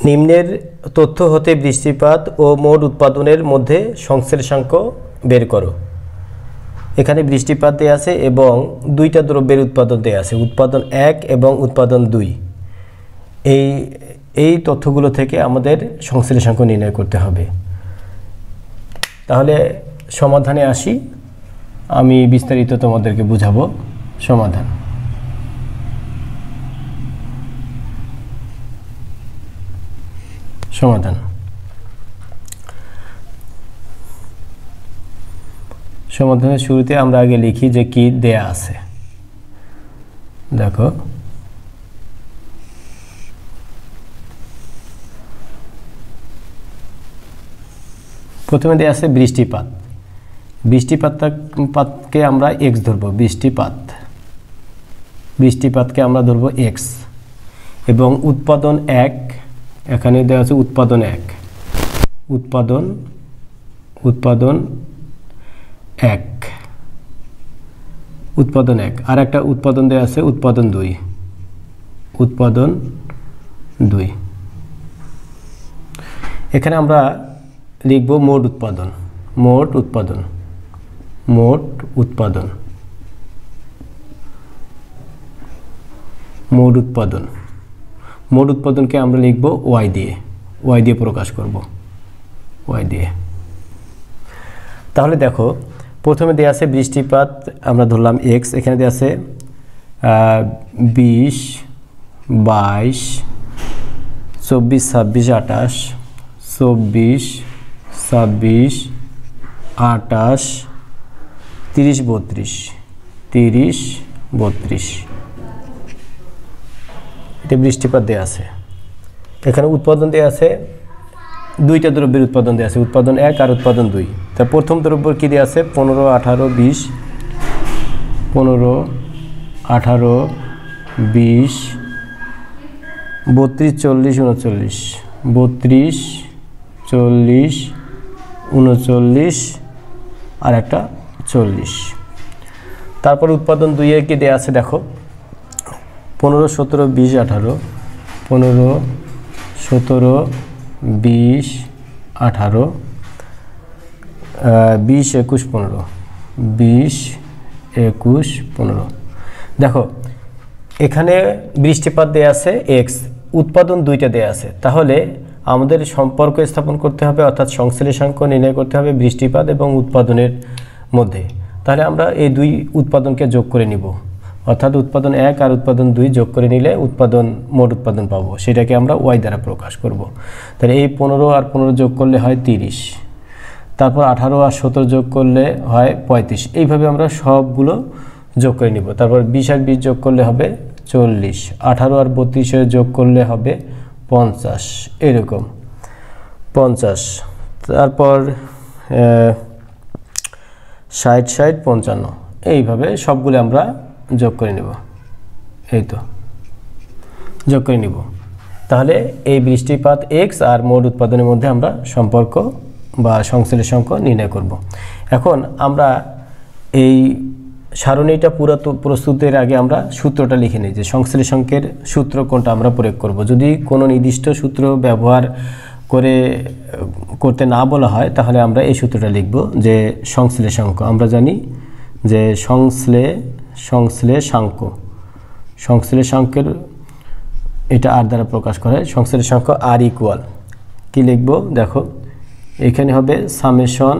নিম্নের তথ্য হতে বৃষ্টিপাত ও মোট উৎপাদনের মধ্যে সংশ্লেষাঙ্ক বের করো। এখানে বৃষ্টিপাত দেয়া আছে এবং দুইটা দ্রব্যের উৎপাদন দেয়া আছে, উৎপাদন 1 এবং উৎপাদন 2। এই তথ্যগুলো থেকে আমাদের সংশ্লেষাঙ্ক নির্ণয় করতে হবে। তাহলে সমাধানে আসি, আমি বিস্তারিত তোমাদেরকে বুঝাবো। সমাধান সমাধানের শুরুতে আমরা আগে লিখি যে কি দেয়া আছে। দেখো, প্রথমে দেয়া আছে বৃষ্টিপাত। বৃষ্টিপাতকে আমরা x ধরব, বৃষ্টিপাতকে আমরা ধরব x, এবং উৎপাদন 1, এখানে দেওয়া আছে উৎপাদন 1, উৎপাদন 1, আর একটা উৎপাদন দেওয়া আছে উৎপাদন 2। এখানে আমরা লিখব মোট উৎপাদনকে আমরা লিখব y দিয়ে প্রকাশ করব, y দিয়ে। তাহলে দেখো, প্রথমে দেয়া আছে বৃষ্টিপাত, আমরা ধরলাম x, এখানে দেয়া আছে 20, 22, 24, 26, 28, 24, 26, 28, 30, 32, এটা বৃষ্টিপাত দেয়া আছে। এখানে উৎপাদন দেয়া আছে, দুইটা দ্রব্যের উৎপাদন দেয়া আছে, উৎপাদন 1 আর উৎপাদন 2। তা প্রথম দ্রব্য কি দেয়া আছে 15, 18, 20, 15, 18, 20, 32, 40, 39, 32, 40, 39 আর একটা 40। তারপর উৎপাদন 2 এ কি দেয়া আছে দেখো, 15, 17, 20, 18, 15, 17, 20, 18, 20, 21, 15, 20, 21, 15। দেখো, এখানে বৃষ্টিপাত দেয়া আছে x, উৎপাদন 2টা দেয়া আছে। তাহলে আমাদের সম্পর্ক স্থাপন করতে হবে, অর্থাৎ সংশ্লেষাঙ্ক নির্ণয় করতে হবে বৃষ্টিপাত এবং উৎপাদনের মধ্যে। তাহলে আমরা এই দুই উৎপাদনকে যোগ করে নিব, অর্থাৎ উৎপাদন 1 আর উৎপাদন 2 যোগ করে নিলে মোট উৎপাদন পাবো, সেটাকে আমরা y দ্বারা প্রকাশ করব। তাহলে এই 15 আর 15 যোগ করলে হয় 30, তারপর 18 আর 17 যোগ করলে হয় 35। এইভাবে আমরা সবগুলো যোগ করে নিব। তারপর 20 আর 20 যোগ করলে হবে 40, 18 আর 32 যোগ করলে হবে 50, এরকম 50। তারপর 60, 60, 55, এইভাবে সবগুলো আমরা যোগ করে নিব। এই তো যোগ করে নিব। তাহলে এই বৃষ্টিপাত x আর মোট উৎপাদনের মধ্যে আমরা সম্পর্ক বা সংশ্লেষাঙ্ক নির্ণয় করব। এখন আমরা এই সারণীটা পুরো প্রস্তুতের আগে আমরা সূত্রটা লিখে নিই, যে সংশ্লেষাঙ্কের সূত্র কোনটা আমরা প্রয়োগ করব। যদি কোনো নির্দিষ্ট সূত্র ব্যবহার করতে না বলা হয়, তাহলে আমরা এই সূত্রটা লিখব, যে সংশ্লেষাঙ্ক আমরা জানি যে সংশ্লেষাঙ্কের এটা r দ্বারা প্রকাশ করা হয়। সংশ্লেষাঙ্ক r ইকুয়াল কি লিখব দেখো, এখানে হবে সামেশন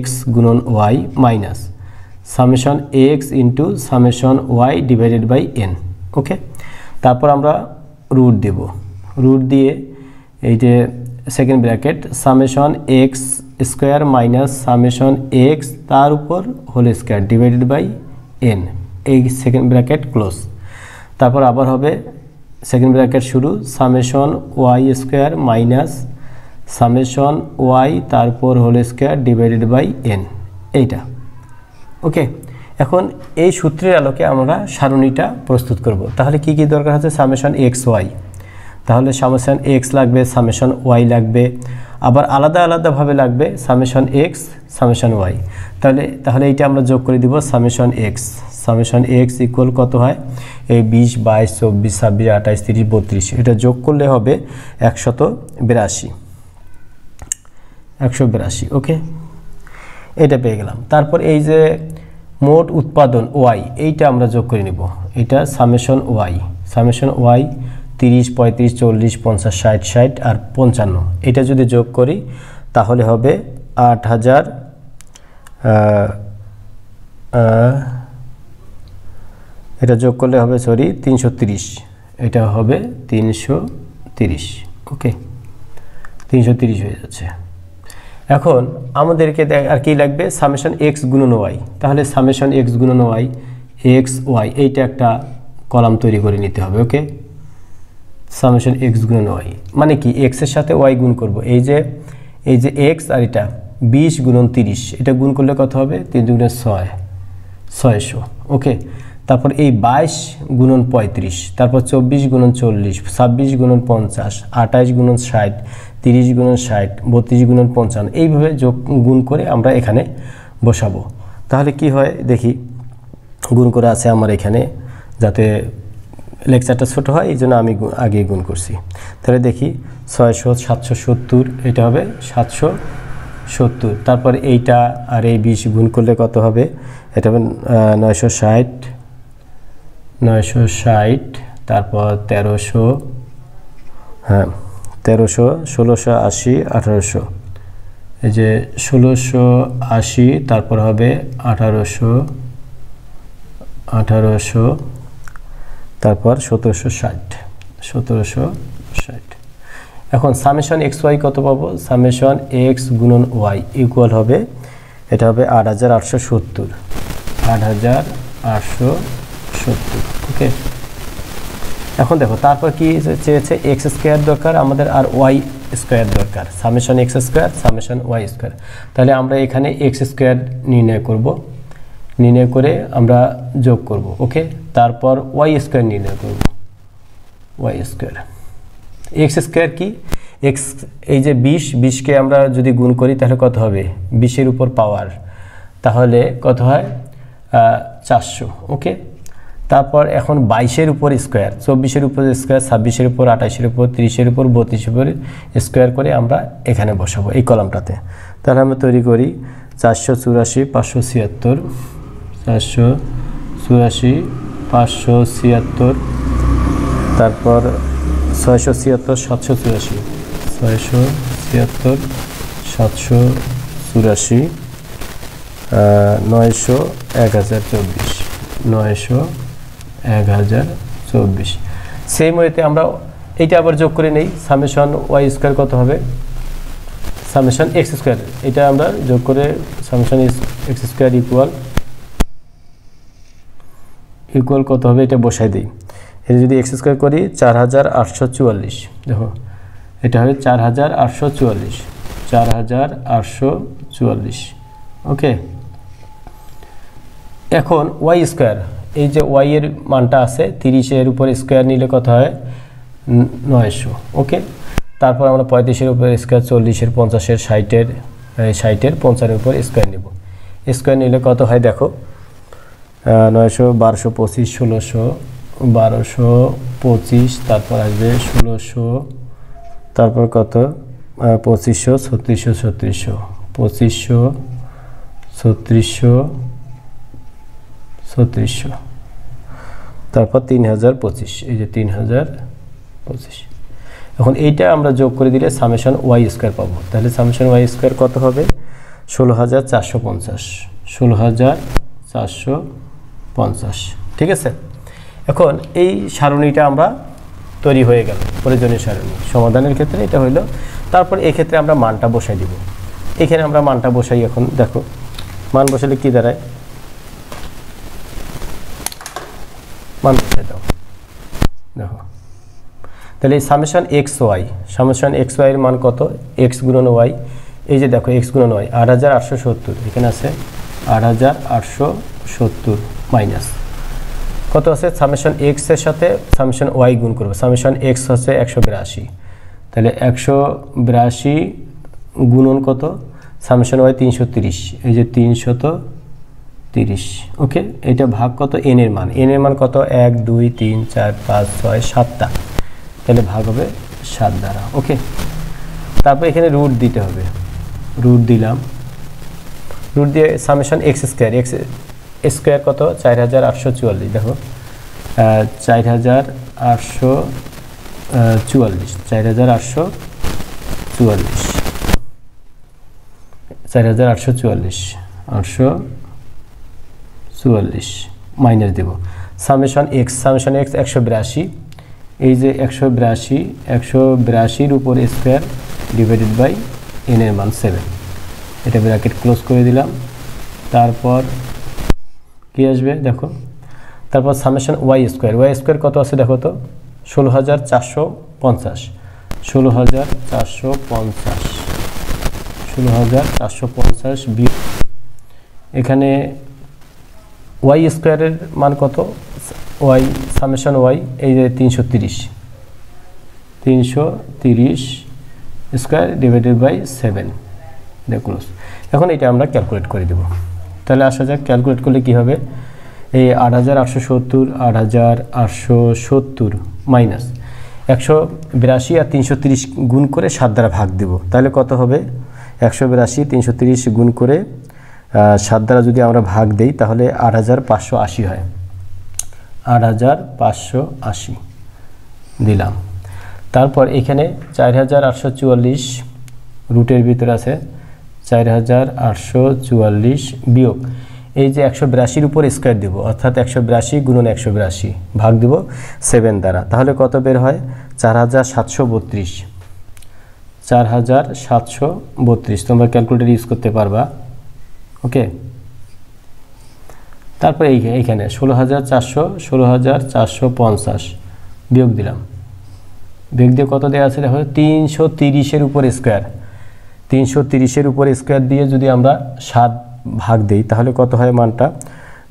x গুণন y minus summation x into summation y divided by n। Okay, তারপর আমরা রুট দেব, রুট দিয়ে এই যে second bracket summation x square minus summation x তার উপর whole square divided by n, এই সেকেন্ড ব্র্যাকেট ক্লোজ। তারপর আবার হবে সেকেন্ড ব্র্যাকেট শুরু summation y square minus summation y তারপর whole square divided by n, এইটা। ওকে, এখন এই সূত্রের আলোকে আমরা সারণীটা প্রস্তুত করব। তাহলে কি কি দরকার আছে, সামেশন x y, তাহলে সামেশন x লাগবে, সামেশন y লাগবে, আবার আলাদা আলাদাভাবে লাগবে সামেশন এক্স সামেশন ওয়াই। তাহলে এইটা আমরা যোগ করে দিব সামেশন এক্স ইকুয়াল কত হয়, এই 20 22 24 26 28 30 32, এটা যোগ করলে হবে 182। ওকে, এটা পেয়ে গেলাম। তারপর এই যে মোট উৎপাদন ওয়াই, এইটা আমরা যোগ করে নিব। এটা সামেশন ওয়াই 30 35 40 50 60 60 আর 55, এটা যদি যোগ করি তাহলে হবে 8000, এটা যোগ করলে হবে 330, এটা হবে 330। ওকে, 330 হয়ে যাচ্ছে। এখন আমাদেরকে আর কি লাগবে, সামেশন এক্স গুণন ওয়াই। তাহলে সামেশন এক্স গুণন ওয়াই, এক্স ওয়াই, এইটা একটা কলাম তৈরি করে নিতে হবে। ওকে, সামেশন এক্স গুণন ওয়াই মানে কি, এক্স এর সাথে ওয়াই গুণ করব। এই যে এক্স আর এটা 20 গুণন 30, এটা গুণ করলে কত হবে, 3 দুগুণে 6, 600। ওকে, তারপর এই 22 গুণন 35, তারপর 24 গুণন 40, 26 গুণন 50, 28 গুণন 60, 30 গুণন 60, 32 গুণন 55, এইভাবে গুণ করে আমরা এখানে বসাবো। তাহলে কি হয় দেখি, গুণ করে আছে আমার এখানে, যাতে লেকচারটা ছোট হয় এই জন্য আমি আগে গুণ করছি। তাহলে দেখি 600 770, এটা হবে 770। তারপর এইটা আর এই 20 গুণ করলে কত হবে, এটা হবে 960, তারপর 1300, হ্যাঁ 1300, 1680, 1800, এই যে 1680, তারপর হবে 1800, তারপর 1760। এখন সামেশন এক্স ওয়াই কত পাবো, সামেশন এক্স গুণন ওয়াই ইকুয়াল হবে, এটা হবে 8870। ওকে, এখন দেখো তারপর কি চেয়েছে, এক্স স্কোয়ার দরকার আমাদের আর ওয়াই স্কোয়ার দরকার, summation x square summation y square. তাহলে আমরা এখানে এক্স স্কোয়ার নির্ণয় করে আমরা যোগ করব। ওকে, তারপর ওয়াই স্কোয়ার নির্ণয় করব, ওয়াই স্কোয়ার। এক্স স্কোয়ার কি, এক্স এই যে 20কে আমরা যদি গুণ করি তাহলে কত হবে, 20-এর উপর পাওয়ার, তাহলে কত হয় 400। ওকে, তারপর এখন 22-এর উপর স্কোয়ার, 24-এর উপর স্কোয়ার, 26-এর উপর, 28-এর উপর, 30-এর উপর, 32-এর উপর স্কোয়ার করে আমরা এখানে বসাবো এই কলামটাতে। তাহলে আমরা তৈরি করি 484 576, 484 576, তারপর 676 784, 676 784, 900 1024, 900 1024। সেম ওয়েতে আমরা এইটা আবার যোগ করে নেই, সামেশন ওয়াই স্কোয়ার কত হবে, সামেশন এক্স স্কোয়ার, এটা আমরা যোগ করে সামেশন এক্স স্কোয়ার ইকুয়াল কত হবে, এটা বসাই দিই। এটা যদি এক্স স্কোয়ার করি 4844, দেখো এটা হবে 4844। ওকে, এখন ওয়াই স্কোয়ার, এই যে ওয়াই এর মানটা আছে 30-এর উপর স্কোয়ার নিলে কত হয় 900। ওকে, তারপর আমরা 35-এর উপর স্কোয়ার, 40-এর 50-এর 60-এর 55-এর উপর স্কোয়ার নেব। স্কোয়ার নিলে কত হয় দেখো, 900 1225 1600, 1225, তারপর আসবে 1600, তারপর কত 2500 3600 3600, 2500 3600 3600, তারপর 3025, এই যে 3025। এখন এইটা আমরা যোগ করে দিলে সামেশন ওয়াই স্কোয়ার পাবো। তাহলে সামেশন ওয়াই স্কোয়ার কত হবে, 16450, 16450। ঠিক আছে, এখন এই সারণীটা আমরা তৈরি হয়ে গেল, প্রয়োজনীয় সারণী সমাধানের ক্ষেত্রে এটা হইল। তারপর এক্ষেত্রে আমরা মানটা বসাই দিব, এখানে আমরা মানটা বসাই। এখন দেখো মান বসালে কি দাঁড়ায়, মান বসাই দাও, দেখো তাহলে এই সামেশন এক্স ওয়াই এর মান কত, এক্স গুণন ওয়াই, এই যে দেখো এক্স গুণন ওয়াই 8870, এখানে আছে 8870 মাইনাস কত আছে, সামেশন এক্স এর সাথে সামেশন ওয়াই গুণ করবো, সামেশন এক্স হচ্ছে 182, তাহলে 182 গুণন কত সামেশন ওয়াই 330, এই যে 330, ওকে। এটা ভাগ কত এন এর মান, এন এর মান কত 1 2 3 4 5 6 7টা, তাহলে ভাগ হবে 7 দ্বারা, ওকে। তারপর এখানে রুট দিতে হবে, রুট দিলাম, রুট দিয়ে সামেশন এক্স স্কোয়ার কত 4844, দেখো 4844 4844 মাইনাস দেব সামেশন এক্স 182, এই যে 182 উপর স্কোয়ার ডিভাইডেড বাই এন এর মান 7, এটা ব্র্যাকেট ক্লোজ করে দিলাম। তারপর কি আসবে দেখো, তারপর সামেশন ওয়াই স্কোয়ার কত আছে দেখো তো 16450 বিয়োগ এখানে ওয়াই স্কোয়ারের মান কত, ওয়াই সামেশন ওয়াই এই যে 330 স্কোয়ার ডিভাইডেড বাই 7, দেখো। এখন এটা আমরা ক্যালকুলেট করে দেব, তাহলে আসা যাক ক্যালকুলেট করলে কি হবে, এই 8870 মাইনাস 182 আর 330 গুণ করে 7 দ্বারা ভাগ দেব, তাহলে কত হবে 182 330 গুণ করে 7 দ্বারা যদি আমরা ভাগ দেই তাহলে 8580 হয়, 8580 দিলাম। তারপর এখানে 4844 রুটের ভিতরে আছে 4844 বিয়োগ এই যে 182 উপর স্কয়ার দেব, অর্থাৎ 182 গুণন 182 ভাগ দেব 7 দ্বারা, তাহলে কত বের হয় 4732। তোমরা ক্যালকুলেটর ইউজ করতে পারবা, ওকে। তারপর এইখানে 16450 বিয়োগ দিলাম, বিয়োগ দিয়ে কত দেওয়া আছে দেখো 330 উপর স্কয়ার, 330 উপর স্কয়ার দিয়ে যদি আমরা 7 ভাগ দেই তাহলে কত হয় মানটা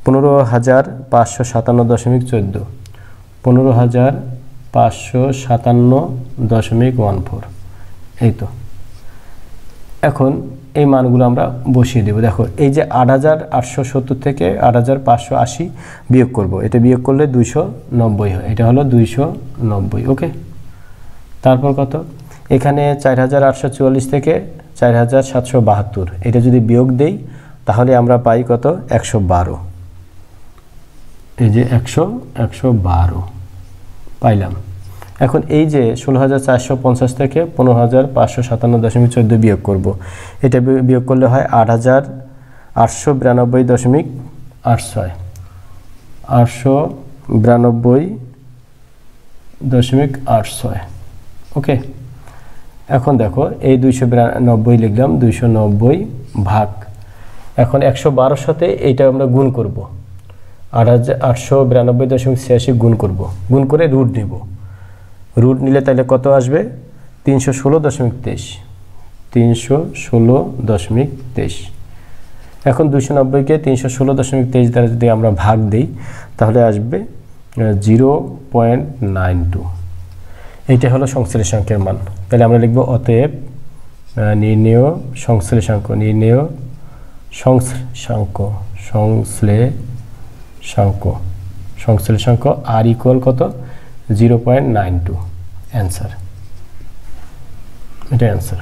15557.14, 15557.14, এই তো। এখন এই মানগুলো আমরা বসিয়ে দেব, দেখো এই যে 8870 থেকে 8580 বিয়োগ করব, এটা বিয়োগ করলে 290 হয়, এটা হলো 290, ওকে। তারপর কত এখানে 4844 থেকে 4772, এটা যদি বিয়োগ দেই তাহলে আমরা পাই কত 112, এই যে 112 পাইলাম। এখন এই যে 16450 থেকে 15557.14 বিয়োগ করব, এটা বিয়োগ করলে হয় 892.86, ওকে। এখন দেখো এই 292 লিখলাম, 290 ভাগ, এখন 112 সাথে এইটা আমরা গুণ করব, 892.86 গুণ করব, গুণ করে রুট নিব, রুট নিলে তাহলে কত আসবে 316.23। এখন 290কে 316.23 দ্বারা যদি আমরা ভাগ দেই তাহলে আসবে 0.92, এইটা হলো সংশ্লেষাঙ্কের মান। তাহলে আমরা লিখব অতএব নির্ণেয় সংশ্লেষাঙ্ক আর ইকুয়াল কত 0.92, অ্যান্সার, এটা অ্যান্সার।